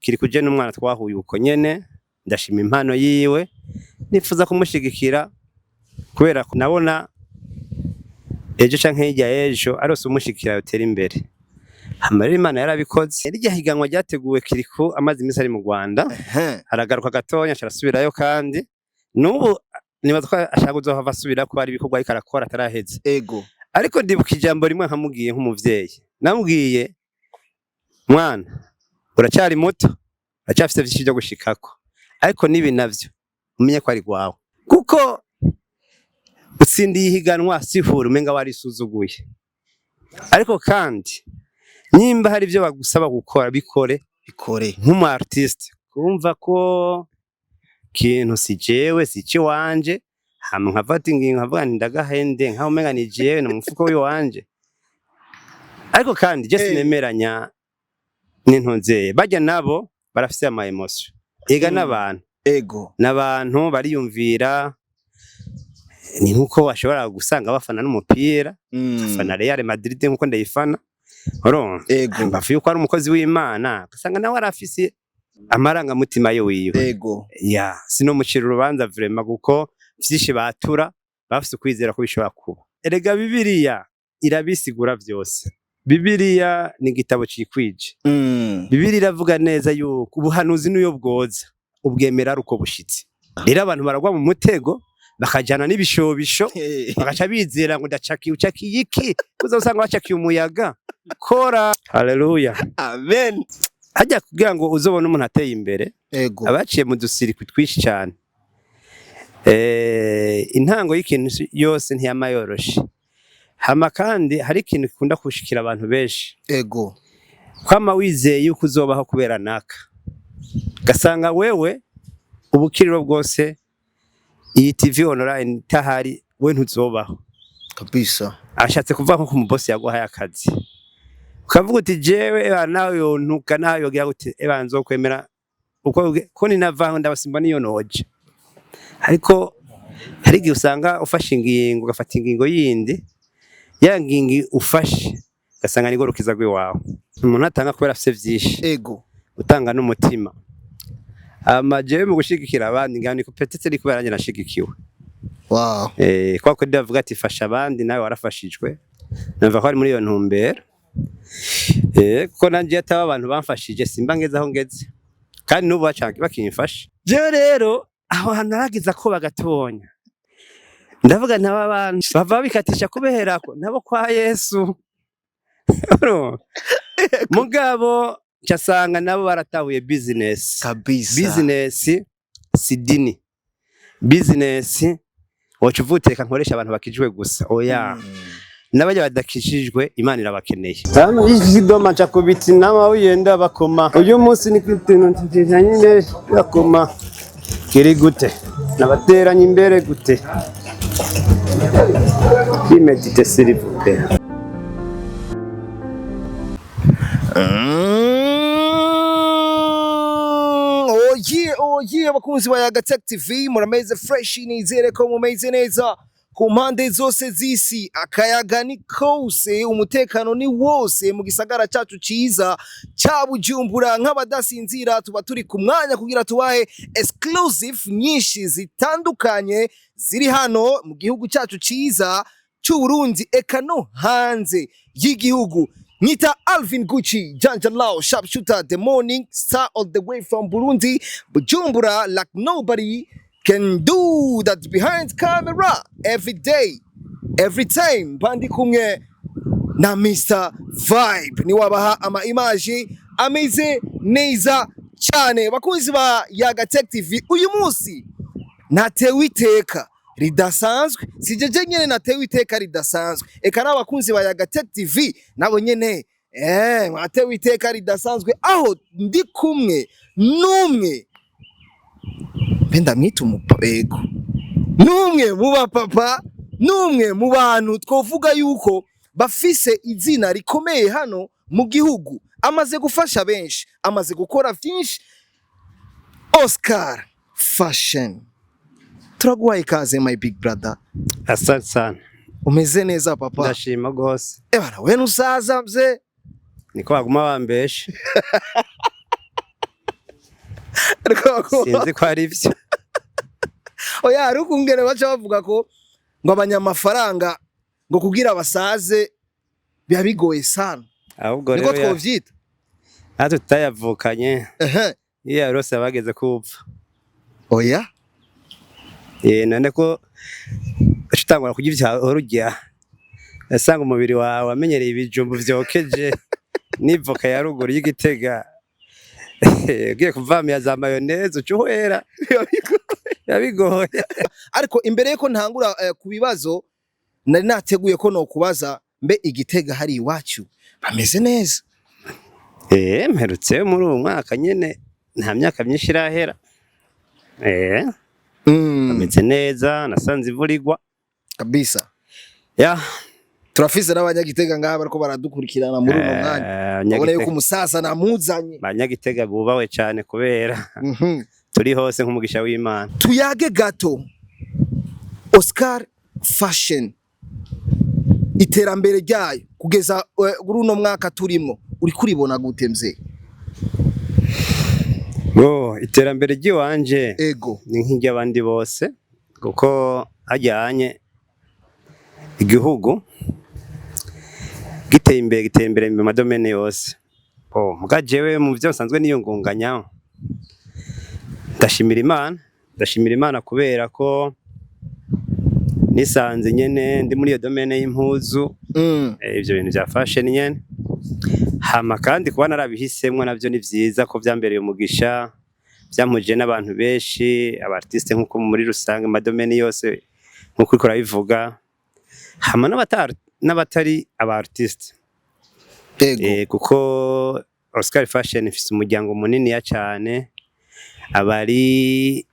Kirikuje n'umwana twahuye uko nyene ndashima impano yiwe nifuza kumushigikira kubera ko nabona ejo canke hirya ejo arose umushikira yotera imbere. Amarira Imana yarabikoze. Irya higanwa ryateguwe Kiriku amazi imisi ari mu Rwanda aragaruka gatonya carasubirayo kandi n'ubu nibaza ko ashaka kuzohava asubira ko ari ibikorwa ariko arakora ataraheze. Ego. Ariko ndibuka ijambo rimwe nkamubwiye nk'umuvyeyi. Namubwiye mwana uracyari muto uracyafite vyinshi byo gushikako ariko nibi navyo umenye ko ari gwawe kuko utsindiye higanwa sifuru umenga warisuzuguye. Ariko kandi nimba hari ibyo bagusaba gukora bikore nk'umu artiste kumva ko kintu si jewe si ci wanje hama nkafata ingingo nkavuga ndagahende nkaho umenga ni jewe no mufuko w'iwanje. Ariko kandi je sinemeranya n'intonzeye bajya nabo barafise ama emotion ega n'abantu n'abantu bariyumvira ni nkuko washobora gusanga bafana n'umupira bafana Real Madrid nkuko ndayifana mbafu yuko ari umukozi w'Imana gasanga nawe arafise amaranga mutima yo wiwe sino mucira urubanza vraiment kuko vyinshi batura bafise kwizera ko bishobora kuba. Erega Bibiliya irabisigura vyose. Bibiliya ni igitabo cikwije. Bibiliya iravuga neza yuko ubuhanuzi n'uyo bwoza ubwemera ari uko bushitse. Rero abantu baragwa mu mutego bakajana n'ibishobisho bagaca bizera ngo ucakiye iki uzosanga bacakiye umuyaga kora. Haleluya amen. Hajya kugira ngo uzobone umuntu ateye imbere abaciye mu dusirikwi twishi cyane. Intango y'ikintu yose ntiyama yoroshe. Hama kandi hari ikintu kikunda kushikira abantu benshi kwama wizeye yuko uzobaho kubera naka gasanga wewe ubukiriro bwose iyi TV online tahari we ntuzobaho kabisa. Ashatse kuva nko ku mubosi yaguhaye akazi ukavuga uti jewe nawe yontuka nawe yogira gute nzokwemera uko ko ninavaho ndabasimba niyo noje. Ariko hari igihe usanga ufashe ingingo ugafata ingingo yindi ya ngingi ufashe gasanga ni gorukiza gwiwawe. Umuntu atanga kubera afise vyinshi utanga n'umutima. Jewe mu gushigikira abandi ngani ko petete ri kubera njye nashigikiwe. Kwa ko ndavuga ati fasha abandi nawe warafashijwe nava ko ari muri iyo ntumbero. Ko nanje ataba abantu bamfashije simba ngeze aho ngeze kandi nubu bacanke bakimfasha. Je rero aho hanaragiza ko bagatonya ndavuga ntaba abantu bava bikatisha kubeherako nabo kwa Yesu. Mugabo cyasanga nabo baratahuye business kabisa. Business si dini. Business wacuvuteka nkoresha abantu bakijwe gusa oya. Nabajya badakishijwe Imana irabakeneye. Tano y'ikidoma cha kubiti nama uyenda bakoma. Uyu munsi ni kwitino ntijanye bakoma. Kiri gute nabateranye imbere gute imedite s'il vous plaît. Abakunzi ba Yaga Tech TV murameze fresh nizere ko mumeze neza ku mpande zose z'isi. Akayaga ni kose umutekano ni wose mu gisagara cyacu ciza cya Bujumbura. Nk'abadasinzira tuba turi ku mwanya kugira tubahe exclusive nyinshi zitandukanye ziri hano mu gihugu cyacu ciza cy'u Burundi eka no hanze y'igihugu. Nita Alvin Gucci, Janja Lao, sharpshooter, the morning star all the way from Burundi, Bujumbura, like nobody can do that behind camera every day, every time. Bandi kumwe na Mr. Vibe. Ni wabaha ama image ameze neza cyane. Bakunzi ba Yaga Tech TV, uyu munsi natewe iteka ridasanzwe. Sijeje nyene natewe iteka ridasanzwe. Eka n'abakunzi ba Yaga Tech TV nabo nyene mwatewe iteka ridasanzwe aho ndi kumwe numwe benda mwita umupego numwe mu bapapa numwe mu bantu twovuga yuko bafise izina rikomeye hano mu gihugu. Amaze gufasha benshi, amaze gukora vyinshi. Oscar Fashion, turaguhaye ikaze my big brother. Asante sana. Umeze neza papa? Ndashima gose. Bana we nusaza mze niko baguma bambeshe. sinzi ko ari byo. Oya ari ukungene baca bavuga ko ngo abanyamafaranga ngo kugira abasaze biba bigoye sana. Ahubwo Niko rero twovyita. natwe tutayavukanye iyo yarose abageze kupfa. Oya none ko utangura kurya ivyaho urya asanga umubiri wawe wamenyereye ibijumbu vyokeje n'ivoka ya ruguru y'Igitega ugiye kuvamira za mayonnaise ucuhwera yabigoye. ariko imbere yuko ntangura ku bibazo nari nateguye ko no kubaza mbe Igitega hari iwacu bameze neza. Mperutse muri uwo mwaka nyene nta myaka myinshi irahera. Bameze neza nasanze ivurirwa kabisa. ya Turafise n'abanyagitega ngaha bariko baradukurikirana muri uno mwanya. Ubona yuko umusaza namuzanye. Abanyagitega bubawe cyane kubera turi hose nk'umugisha w'Imana. Tuyage gato Oscar Fashion iterambere ryayo kugeza kuri uno mwaka turimo uri kuribona gute mzee? Iterambere ry'iwanje ego ni nk'iry'abandi bose kuko ajyanye igihugu giteye imbere mu madomene yose. Mugajewe mu byo nsanzwe niyongunganya ndashimira Imana kubera ko nisanze nyene ndi muri iyo domene y'impuzu ivyo bintu bya fashion nyene. Hama kandi kuba narabihisemwe navyo ni vyiza ko vyambereye umugisha byampuje n'abantu benshi abartiste nkuko muri rusange madomene yose nkuko ikora bivuga. Hama n'abatari abartiste kuko Oscar Fashion ifise umuryango munini ya cyane abari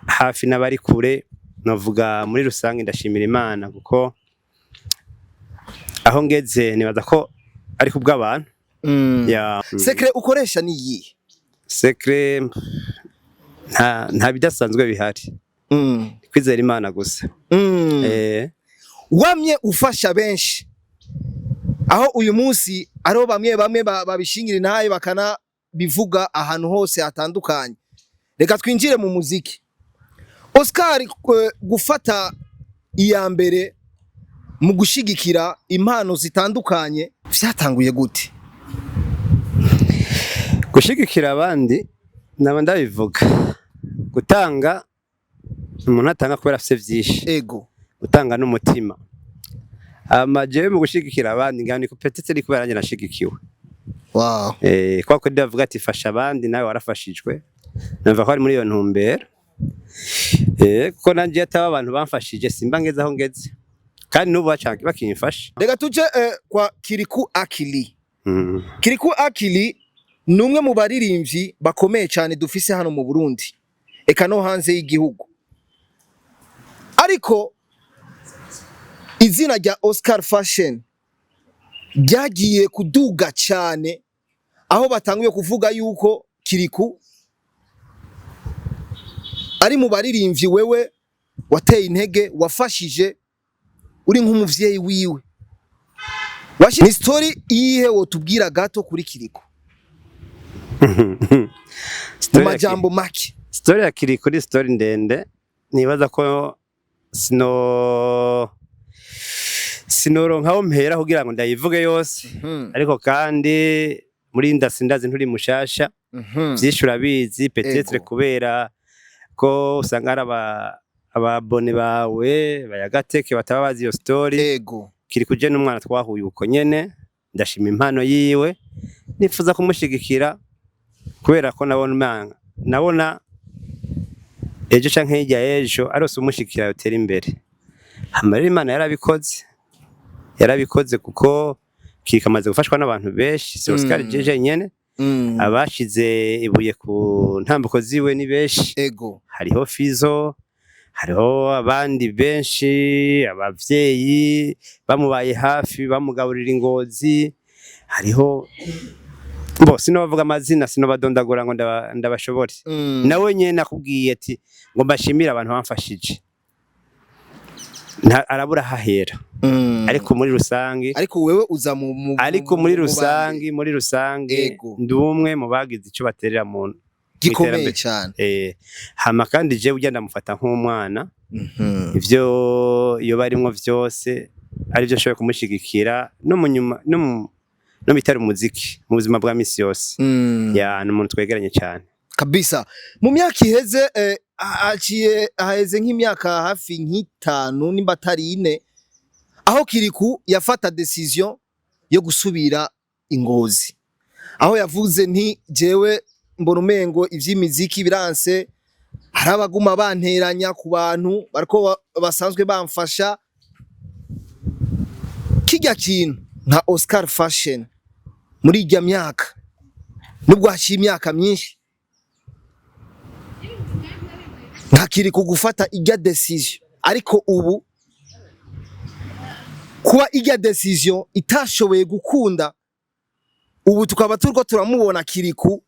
hafi n'abari kure. Novuga muri rusange ndashimira Imana kuko aho ngeze nibaza ko ari kubw'abantu. Secret ukoresha ni yi? Secret nta bidasanzwe bihari. Kwizera Imana gusa. Wamye ufasha benshi aho uyu munsi ariho bamwe babishingira nayo bakana bivuga ahantu hose hatandukanye. Reka twinjire mu muziki. Oscar gufata iya mbere mu gushigikira impano zitandukanye vyatanguye gute? Gushigikira abandi naba ndabivuga gutanga umuntu atanga kubera afite vyinshi. Ego gutanga n'umutima. Jewe mu gushigikira abandi ngani ko petite ari kubera njye nashigikiwe. Wow. Kwa ko ndavuga ati fasha abandi nawe warafashijwe. Numva ko ari muri iyo ntumbero. Kuko nanje ataba abantu bamfashije simba ngeze aho ngeze. Kandi nubu bacanke bakimfasha. Reka tuje kwa Kiriku Akili. Kiriku Akili ni umwe mu baririmbyi bakomeye cyane dufise hano mu Burundi. Eka no hanze y'igihugu. Ariko izina rya Oscar Fashion ryagiye kuduga cyane aho batanguye kuvuga yuko Kiriku ari mu baririmbyi wewe wateye intege wafashije uri nk'umuvyeyi wiwe. Ni story iyihe wotubwira gato kuri Kiriku? Mu majambo make. Story ya Kiriku ni story ndende nibaza ko sinoronkaho mpera kugira ngo ndayivuge yose. Ariko kandi muri ndazi nturi mushasha vyishura bizi peut-être kubera ko usanga ari ababone bawe bayagateke bataba bazi iyo story. Ego Kiriku je n'umwana twahuye uko nyene ndashima impano yiwe nifuza kumushigikira kubera ko nabona ejo canke hirya ejo arose umushikira yotera imbere. Hama Imana yarabikoze kuko Kiriku amaze gufashwa n'abantu benshi. Si Oscar jeje nyene abashize ibuye ku ntambuko ziwe ni benshi. Ego hariho Fizo, hariho abandi benshi abavyeyi bamubaye hafi bamugaburira ingozi. Hariho sinobavuga amazina sinobadondagura ngo ndabashobore. Nawe nyene nakubwiye ati ngo mbashimira abantu bamfashije. Arabura hahera. Ariko muri rusangi ariko wewe uza ariko muri rusangi ndumwe mu bagize ico baterera mu gikomeye cyane. Hama kandi je ugenda mufata nk'umwana. Ivyo iyo barimwo vyose ari byo shoboye kumushigikira no munyuma no bitari umuziki mu buzima bwa misi yose. Ya n'umuntu twegeranye cyane. Kabisa. Mu myaka iheze haheze nk'imyaka hafi nk'itanu nimba atari ine aho Kiriku yafata decision yo gusubira Ingozi. Aho yavuze nti jewe mbona umengo ivy'imiziki biranse harabaguma banteranya ku bantu bariko basanzwe bamfasha. Kijya kintu nka Oscar Fashion muri ijya myaka nubwo hashi imyaka myinshi ntakiri kugufata ijya decision, ariko ubu kuba ijya decision itashoboye gukunda ubu tukaba turiko turamubona Kiriku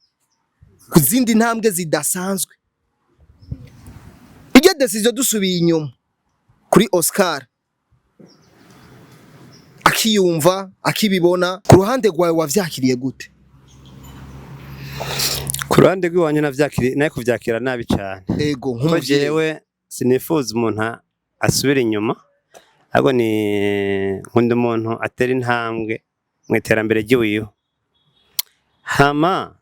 kuzindi ntambwe zidasanzwe. Ijya decision dusubiye inyuma kuri Oscar akiyumva akibibona, ku ruhande rwawe wavyakiriye gute? Ku ruhande rw'iwanje naye kuvyakira nabi cyane. Ego jewe sinifuza umuntu asubira inyuma, ahubwo ni nkunda umuntu atera intambwe mu iterambere ry'iwiwe. Hama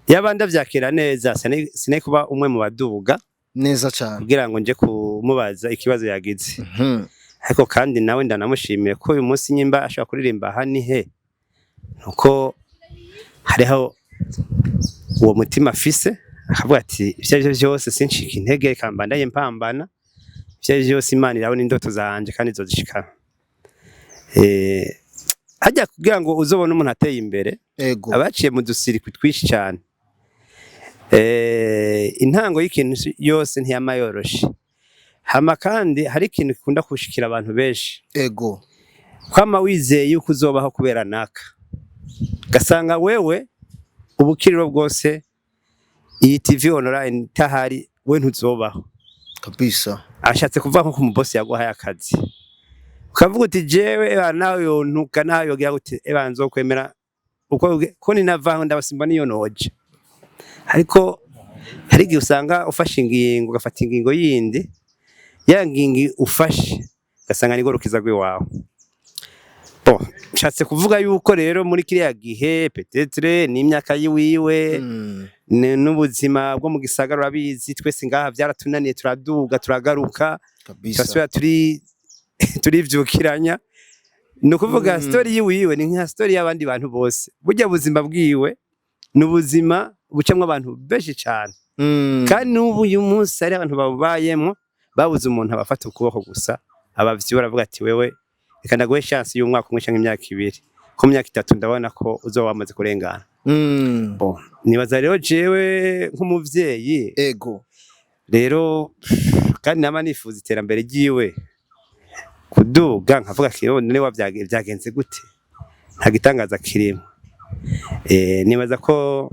yabanda vyakira neza, sine kuba umwe mu baduga neza cyane kugira ngo nje kumubaza ikibazo yagize. Ariko kandi nawe ndanamushimiye ko uyu munsi nyimba ashaka kuririmba hani he nuko hariho uwo mutima afise akavuga ati ivyo byose sinshika intege kambandaye mpambana, ivyo byose Imana irabona indoto zanje kandi zozishikana. Hajya kugira ngo uzobone umuntu ateye imbere, abaciye mu dusirikwi twishi cyane. Intango y'ikintu yose ntiyamayoroshe. Hama kandi hari ikintu kikunda kushikira abantu benshi. Kwama wizeye yuko uzobaho kubera naka. Gasanga wewe ubukiriro bwose iyi TV online tahari we ntuzobaho. Kabisa. Ashatse kuva nko ku mubosi yaguhaye akazi. Ukavuga uti jewe nawe yontuka nawe yogira uti nzokwemera uko ko ninavaho ndabasimba niyo noje. Ariko hari igihe usanga ufashe ingingo ugafata ingingo yindi, ya ngingi ufashe gasanga ni gorokiza gwiwawe. Nshatse kuvuga yuko rero muri kiriya gihe petetre ni imyaka yiwiwe n'ubuzima bwo mu gisagara urabizi twese ngaha byaratunaniye, turaduga turagaruka twasubira turivyukiranya. No kuvuga story yiwiwe ni nka story y'abandi bantu bose. Burya buzima bwiwe n'ubuzima bucamwe abantu benshi cyane. Kandi n'ubu uyu munsi ari abantu babayemo babuze umuntu abafata ukuboko gusa, abavyi baravuga ati wewe reka ndaguhe chance y'umwaka umwe cyangwa imyaka 2, ko myaka 3 ndabona ko uzo wamaze kurengana. Nibaza rero jewe nk'umuvyeyi rero kandi nama nifuza iterambere ryiwe kuduga, nkavuga ko none wabyagenze gute, nta gitangaza kirimo. Nibaza ko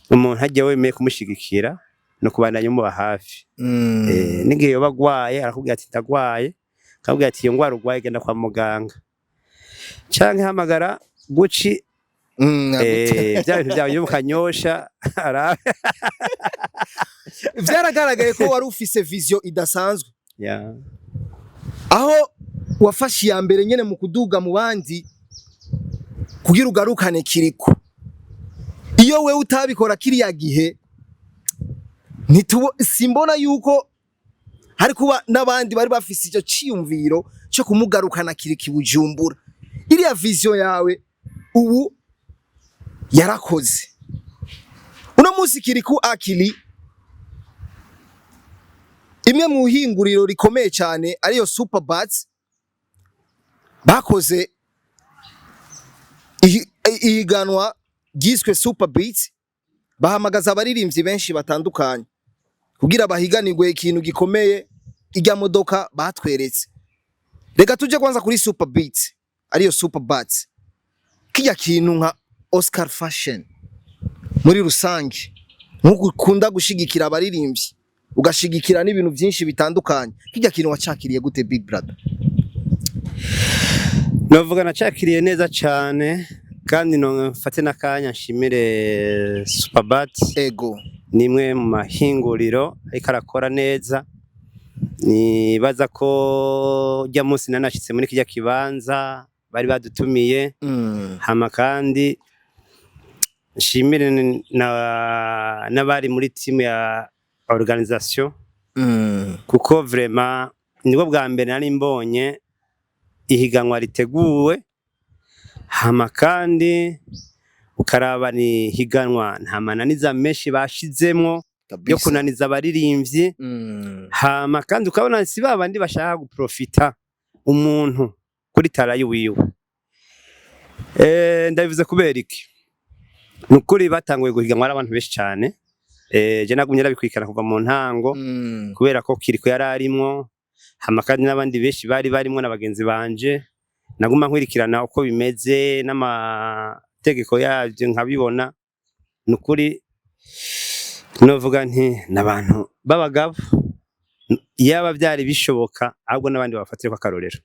umuntu hajya wemeye kumushigikira no kubandanya umuba hafi. Nigiye bagwaye arakubwira ati ndagwaye, akabwira ati iyo ngwara ugwaye genda kwa muganga canke hamagara Guci. Bya bintu byawe yubukanyosha vyaragaragaye ko wari ufise vision idasanzwe. Aho wafashe ya mbere nyene mu kuduga mu bandi kugira ugarukane Kiriku. Iyo we utabikora kiriya gihe simbona yuko hari kuba n'abandi bari bafise icyo ciyumviro cyo kumugarukana Kiriku Bujumbura. Iriya vision yawe ubu yarakoze. Uno munsi Kiriku akili imwe mu hinguriro rikomeye cyane ariyo Super Bats bakoze ihiganwa giswe Super Beats, bahamagaza abaririmbyi benshi batandukanye kugira bahiganirwe ikintu gikomeye. Ijya modoka batweretse. Reka tuje kwanza kuri Super Beats ariyo Super Bats. Kijya kintu nka Oscar Fashion muri rusange nk'ukunda gushigikira abaririmbyi ugashigikira n'ibintu byinshi bitandukanye, kijya kintu wacakiriye gute Big Brother? Novuga nacakiriye neza cyane kandi no mfate nakanya nshimire Super Bats nimwe mu mahinguriro ariko arakora neza. Nibaza ko jya munsi nanashitse muri kijya kibanza bari badutumiye. Hama kandi nshimire n'abari muri team ya organisation kuko vraiment nibwo bwa mbere nari mbonye ihiganwa riteguwe. Hama kandi ukaraba ni higanwa nta mananiza menshi bashizemwo yo kunaniza abaririmbyi. Hama kandi ukabona si babandi bashaka guprofita umuntu kuri tarayi wiwe. Ndabivuze kubera iki nukuri batanguye guhiganwa abantu benshi cyane. Je nagumye nabikwikana kuva mu ntango kubera ko Kiriko yararimwo. Hama kandi n'abandi benshi bari barimo n'abagenzi banje naguma nkwirikirana uko bimeze n'amategeko yavyo nkabibona. Nukuri novuga nti nabantu babagabo yaba byari bishoboka ahubwo n'abandi bafatire kwa karorero.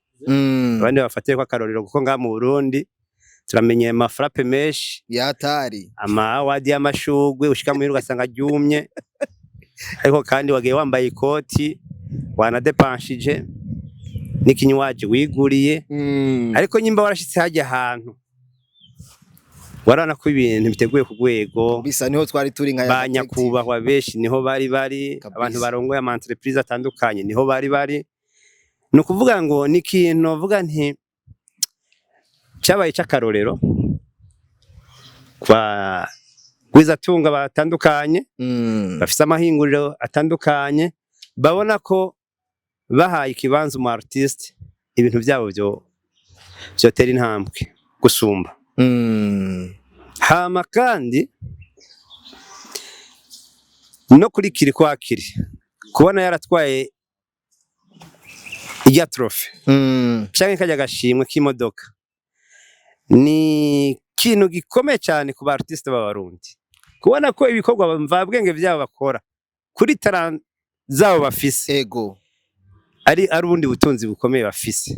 Abandi bafatire kwa karorero kuko nga mu Burundi turamenye ma frappe meshi yatari ama wadi y'amashugwe ushika mu ugasanga ryumye. Ariko kandi wagiye wambaye ikoti wanadepanshije n'ikinywaje wiguriye. Ariko nyimba warashitse hajya ahantu warana ko ibintu biteguye ku rwego bisa niho twari turi nka banyakubahwa benshi niho bari abantu barongoye ama entreprise atandukanye niho bari. No kuvuga ngo ni kintu vuga nti cyabaye cyakarorero kwa gwizatunga batandukanye bafise amahinguriro atandukanye babona ko bahaye ikibanza mu artiste ibintu byabo byo tera intambwe gusumba. Hama kandi no kuri Kiriko akiri kubona yaratwaye iya trophy cyangwa kajya gashimwe k'imodoka ni kintu gikomeye cyane ku artiste b'abarundi kubona ko ibikorwa mvabwenge byabo bakora kuri talent zabo bafise ego ari ubundi butunzi bukomeye bafise.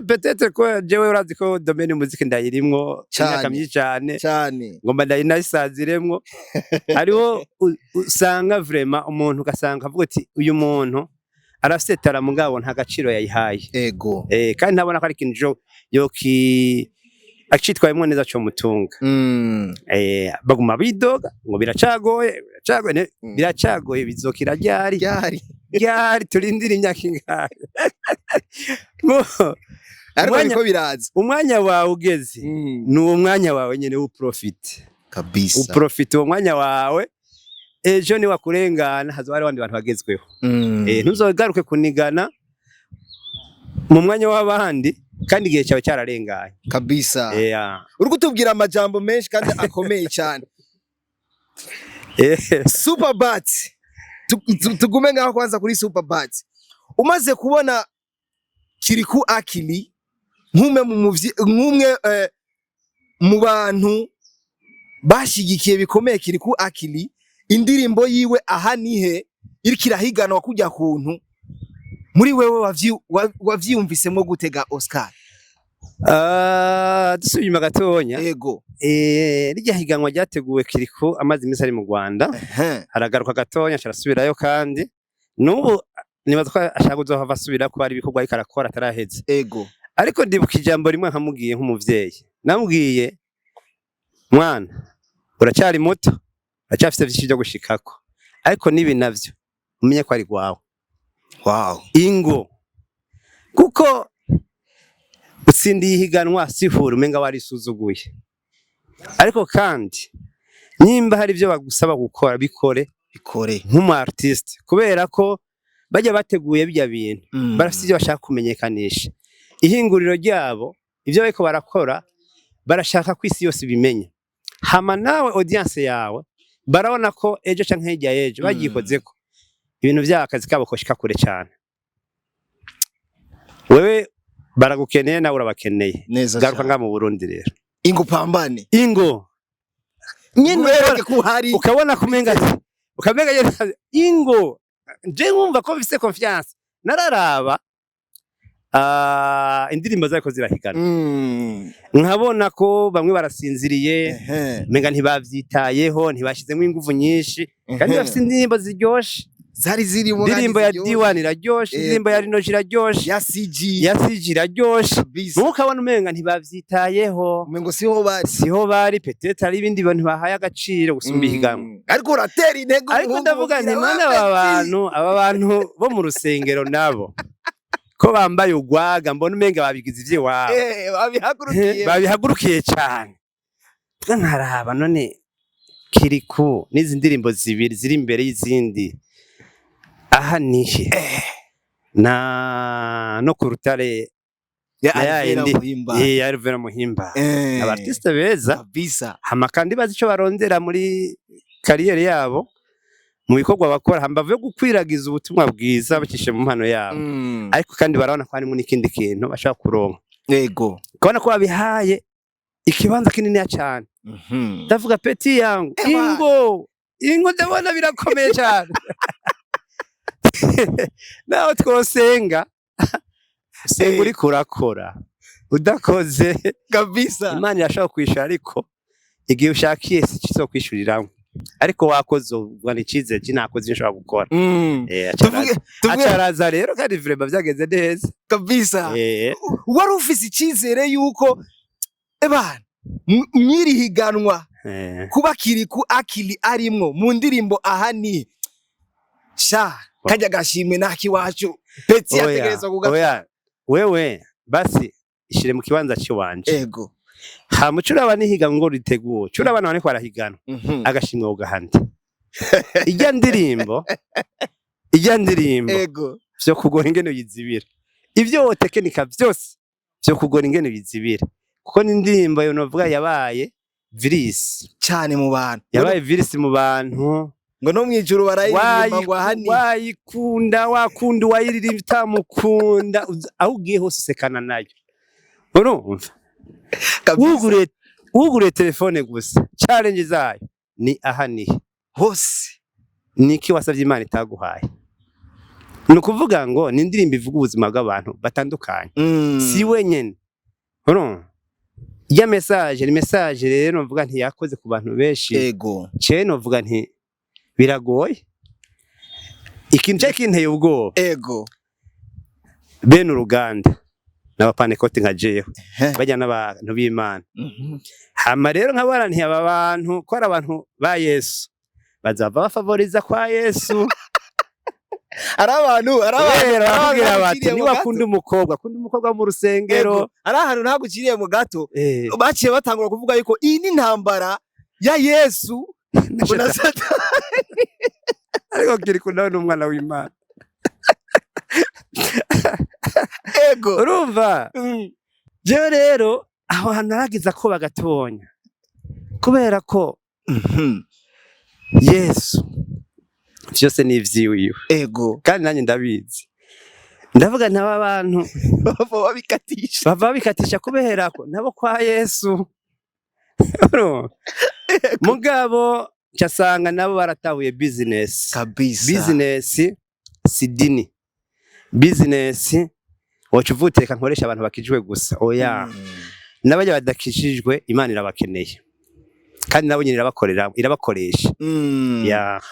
Peut-être ko jewe urazi ko domaine muziki ndayirimwo cyane cyane ngomba ndayinasaziremwo. Hariho usanga vraiment umuntu ugasanga avuga ati uyu muntu arafite tara mugabo nta gaciro yayihaye ego kandi ntabona ko ari kintu yoki acitwayemo neza cyo mutunga. Baguma bidoga ngo biracagoye bizokira ryari turindira imyaka ingahe. Ariko biraza umwanya wawe ugeze ni uwo mwanya wawe nyene uprofite kabisa uprofite uwo mwanya wawe ejo ni wakurengana hazo ari abandi bantu bagezweho. Ntuzogaruke kunigana mu mwanya w'abandi kandi igihe cyawe cyararenganye kabisa. Uri kutubwira amajambo menshi kandi akomeye cyane. Superbat tugume ngaho kwanza kuri Superbat umaze kubona Kiriko akili nk'umwe mu bantu bashigikiye bikomeye Kiriko akili indirimbo yiwe aha nihe irikira higanwa kujya kuntu muri wewe wavyumvisemwo gutega Oscar. Dusubima gatonya ego rijya higanwa ryateguwe Kiriko amazi imisi ari mu Rwanda haragaruka gatonya carasubirayo kandi nubu nibaza ko ashaka kuzohava asubira ko ari ibikorwa ariko arakora ataraheze ego. Ariko ndibuka ijambo rimwe nkamubwiye nk'umuvyeyi namubwiye mwana uracyari muto uracyafite vyinshi byo gushikako ariko nibi navyo umenye ko ari gwawe. Wow. Ingo kuko utsindiye ihiganwa sihura umenga wari suzuguye. Ariko kandi nimba hari byo bagusaba gukora bikore nk'umu artiste kubera ko bajya bateguye bya bintu barafite ibyo bashaka kumenyekanisha ihinguriro ryabo ibyo bariko barakora barashaka ko isi yose bimenya. Hama nawe audience yawe barabona ko ejo canke hirya yejo bagikozeko ibintu by'akazi kabo koshika kure cyane. Wewe baragukeneye nawe urabakeneye garuka nga mu Burundi rero ingo pambane ingo nyene wereke ko hari ukabona kumenga ingo je nkumva ko bifise confiance nararaba indirimbo zariko zirahigana nkabona ko bamwe barasinziriye menga ntibavyitayeho ntibashizemo inguvu nyinshi kandi bafite indirimbo ziryoshe zari ziri mu indirimbo ya D1 iraryoshe indirimbo ya Rinoji iraryoshe ya CG iraryoshe ukabona umenga ntibavyitayeho umengo siho bari petete ari ibindi bintu bahaye agaciro gusumba ihiganwa ariko uratera intego ariko ndavuga nti none aba bantu bo mu rusengero nabo ko bambaye ugwaga mbona umenga babigize ivy'iwabo babihagurukiye cyane nkaraba none Kiriku n'izi ndirimbo zibiri ziri imbere y'izindi aha nihe no ku rutare ya Alvera Muhimba abartiste beza hama kandi bazi ico barondera muri kariyeri yabo mu bikorwa bakora hambave gukwiragiza ubutumwa bwiza bacishe mu mpano yabo ariko kandi barabona ko harimo n'ikindi kintu bashaka kuronka yego kubona ko babihaye ikibanza kinini cyane ndavuga peti yangu ingo ndabona birakomeye cyane naho twosenga senga uri kurakora udakoze kabisa Imana irashaka kwishura ariko igihe ushakiye si kizo kwishuriramwe ariko wakoze ubwana icizere kinakoze nshobora gukora acaraza rero kandi vraiment byageze neza kabisa wari ufise icizere yuko ebana mwirihiganwa kuba Kiriku akili arimwo mu ndirimbo ahani sha kajya gashimwe naki wacu peti yategerezwa kugafata wewe basi ishire mu kibanza cy'iwanje yego hamucuraba nihiga ngo riteguwe curabana bane kwarahigana agashimwe ugahandi ijya ndirimbo yego byo kugora ingene yizibira ivyo tekinika byose byo kugora ingene yizibira kuko n'indirimbo yo novuga yabaye virus cyane mu bantu yabaye virus mu bantu ngo no mwijuru barayirimba ngo ahani wayikunda wakunda wayiririmba utamukunda aho ugiye hose usekana nayo urumva wugure telefone gusa challenge zayo ni ahanihe hose niki wasavye Imana itaguhaye nukuvuga ngo ni indirimbo ivuga ubuzima bw'abantu batandukanye si wenyene urumva ya message ni message rero novuga nti yakoze ku bantu benshi yego cye novuga nti biragoye ikintu cyakinteye ubwoba yego bene uruganda n'abapanekoti nka jewe bajya n'abantu b'Imana hama rero nkabarantiye aba bantu ko ari abantu ba Yesu bazava bafavoriza kwa Yesu ari abantu aravugira bati niba akunda umukobwa mu rusengero ari ahantu ntagukiriye mu gato baciye batangura kuvuga yuko iyi ni intambara ya Yesu na Satani ariko Kiriku nawe n'umwana w'Imana ego urumva jewe rero aho hantu naragiza ko bagatonya kubera ko Yesu byose ni ivyiwiwe ego kandi nanjye ndabizi ndavuga ntaba bantu bava bikatisha kubera ko nabo kwa Yesu mugabo cyasanga nabo baratahuye business kabisa business sidini business wacuvuteka nkoresha abantu bakijwe gusa oya nabajya badakishijwe Imana irabakeneye kandi nabo nyine irabakoresha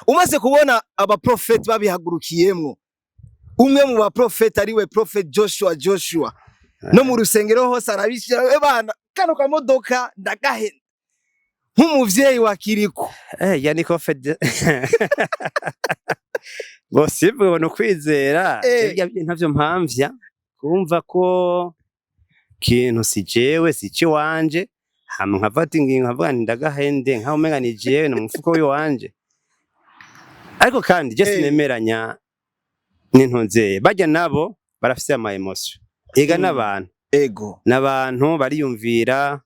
umaze kubona aba prophet babihagurukiyemo umwe mu ba prophet ariwe prophet Joshua no mu rusengero hose arabishira bana kano kamodoka ndagahe nk'umuvyeyi wa Kiriku yani prophet bose bwo kwizera ntavyo mpamvya kumva ko kintu si jewe si ciwanje hama nkafata ingingo nkavuga ndagahende nkaho umenga ni jewe no mufuko w'iwanje ariko kandi je sinemeranya n'intunzeye bajya nabo barafise ama emotion ega n'abantu ego n'abantu bariyumvira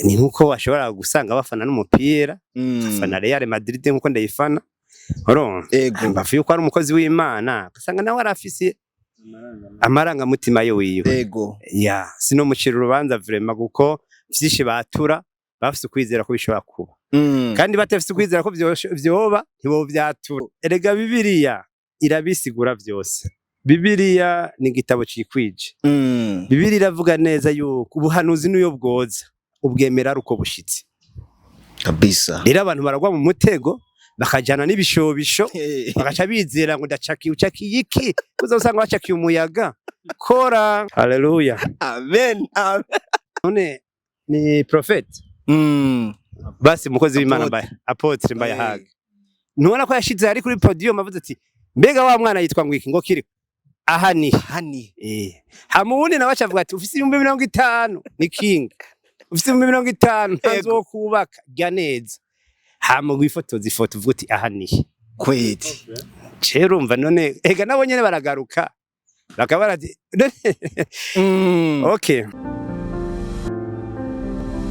ni nkuko bashobora gusanga bafana n'umupira bafana Real Madrid nkuko ndayifana ego mbavuye uko ari umukozi w'Imana gasanga nawe arafise amaranga mutima yo wiwe ego sino mucira urubanza vraiment guko vyinshi batura bafise kwizera ko bishobora kuba kandi batafise kwizera ko vyoba ntibo vyatura erega Bibiliya irabisigura vyose Bibiliya ni igitabo cikwije. Bibiliya iravuga neza yuko ubuhanuzi niyo bwoza ubwemera uko bushitse kabisa. Rero abantu baragwa mu mutego bakajana n'ibishobisho bagaca bizera ngo ndacakiye ucakiye iki uzosanga bacakiye umuyaga kora. Haleluya, Amen, amen. none ni prophet basi mukozi w'Imana mbaye apotre mbaye haga ntubona ko yashize ari kuri podium avuze ati mbega wa mwana yitwa ngo iki ngo kiri ahani hamubundi nawe acavuga ati ufise 50 ni king ufise 50 azokubaka jya neza hama gwifotoza ifoto uvuga ati ahani kweli cero umva none ega nabo nyene baragaruka bakabara ati okay.